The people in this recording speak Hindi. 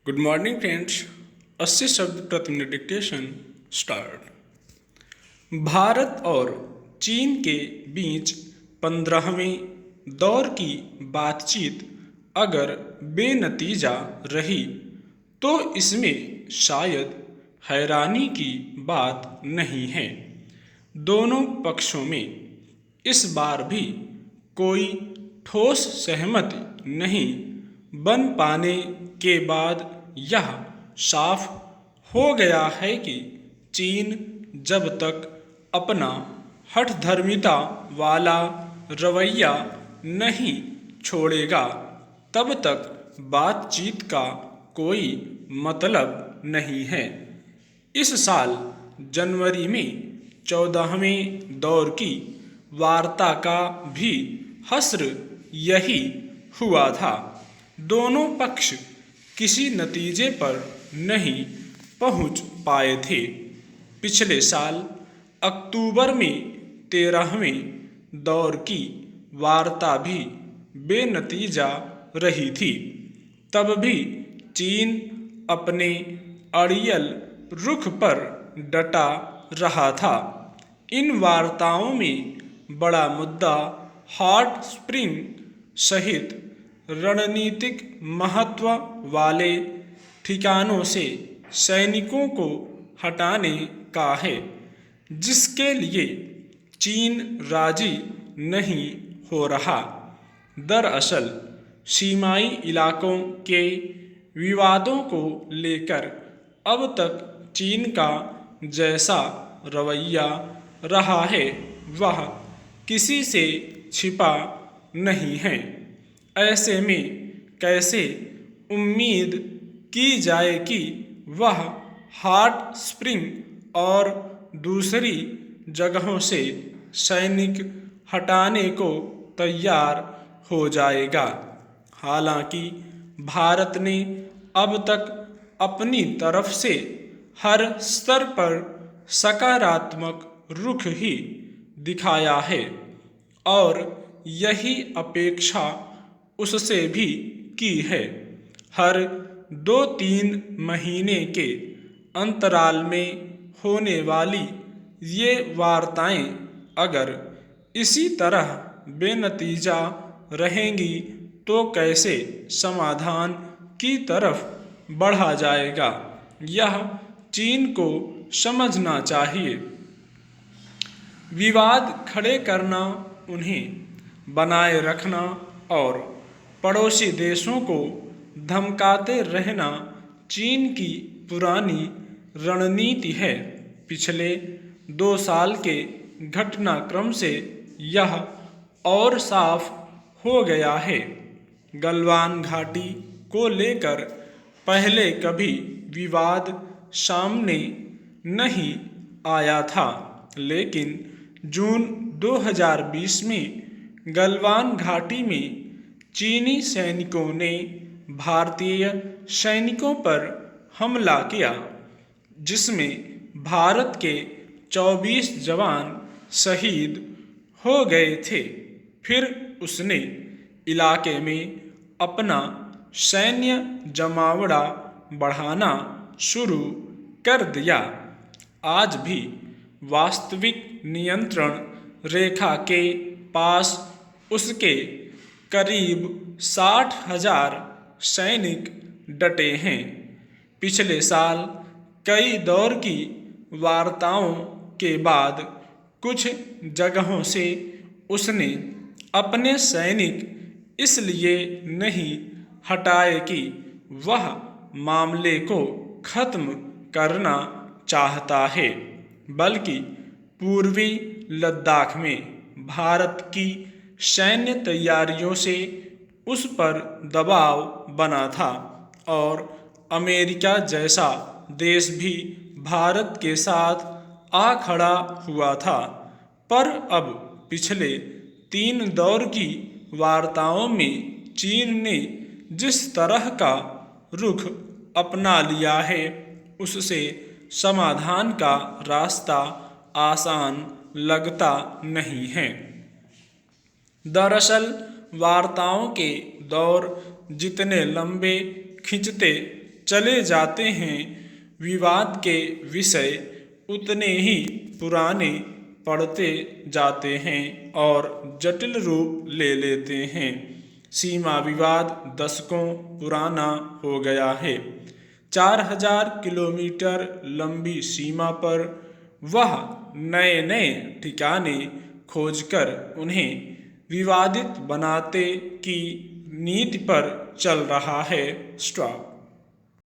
Good morning friends. 80 शब्द प्रति मिनट डिक्टेशन स्टार्ट। भारत और चीन के बीच 15वें दौर की बातचीत अगर बेनतीजा रही तो इसमें शायद हैरानी की बात नहीं है। दोनों पक्षों में इस बार भी कोई ठोस सहमति नहीं बन पाने के बाद यह साफ हो गया है कि चीन जब तक अपना हठधर्मिता वाला रवैया नहीं छोड़ेगा तब तक बातचीत का कोई मतलब नहीं है। इस साल जनवरी में 14वें दौर की वार्ता का भी हश्र यही हुआ था। दोनों पक्ष किसी नतीजे पर नहीं पहुंच पाए थे। पिछले साल अक्टूबर में 13वें दौर की वार्ता भी बेनतीजा रही थी। तब भी चीन अपने अड़ियल रुख पर डटा रहा था। इन वार्ताओं में बड़ा मुद्दा हॉट स्प्रिंग सहित रणनीतिक महत्व वाले ठिकानों से सैनिकों को हटाने का है, जिसके लिए चीन राजी नहीं हो रहा। दरअसल सीमाई इलाकों के विवादों को लेकर अब तक चीन का जैसा रवैया रहा है वह किसी से छिपा नहीं है। ऐसे में कैसे उम्मीद की जाए कि वह हॉट स्प्रिंग और दूसरी जगहों से सैनिक हटाने को तैयार हो जाएगा। हालांकि भारत ने अब तक अपनी तरफ से हर स्तर पर सकारात्मक रुख ही दिखाया है और यही अपेक्षा उससे भी की है। हर 2-3 महीने के अंतराल में होने वाली ये वार्ताएं अगर इसी तरह बेनतीजा रहेंगी तो कैसे समाधान की तरफ बढ़ा जाएगा, यह चीन को समझना चाहिए। विवाद खड़े करना, उन्हें बनाए रखना और पड़ोसी देशों को धमकाते रहना चीन की पुरानी रणनीति है। पिछले 2 साल के घटनाक्रम से यह और साफ हो गया है। गलवान घाटी को लेकर पहले कभी विवाद सामने नहीं आया था, लेकिन जून 2020 में गलवान घाटी में चीनी सैनिकों ने भारतीय सैनिकों पर हमला किया, जिसमें भारत के 24 जवान शहीद हो गए थे। फिर उसने इलाके में अपना सैन्य जमावड़ा बढ़ाना शुरू कर दिया। आज भी वास्तविक नियंत्रण रेखा के पास उसके करीब 60,000 सैनिक डटे हैं। पिछले साल कई दौर की वार्ताओं के बाद कुछ जगहों से उसने अपने सैनिक इसलिए नहीं हटाए कि वह मामले को खत्म करना चाहता है, बल्कि पूर्वी लद्दाख में भारत की सैन्य तैयारियों से उस पर दबाव बना था और अमेरिका जैसा देश भी भारत के साथ आ खड़ा हुआ था। पर अब पिछले 3 दौर की वार्ताओं में चीन ने जिस तरह का रुख अपना लिया है उससे समाधान का रास्ता आसान लगता नहीं है। दरअसल वार्ताओं के दौर जितने लंबे खिंचते चले जाते हैं, विवाद के विषय उतने ही पुराने पड़ते जाते हैं और जटिल रूप ले लेते हैं। सीमा विवाद दशकों पुराना हो गया है। 4000 किलोमीटर लंबी सीमा पर वह नए नए ठिकाने खोजकर उन्हें विवादित बनाते की नीति पर चल रहा है। स्टॉप।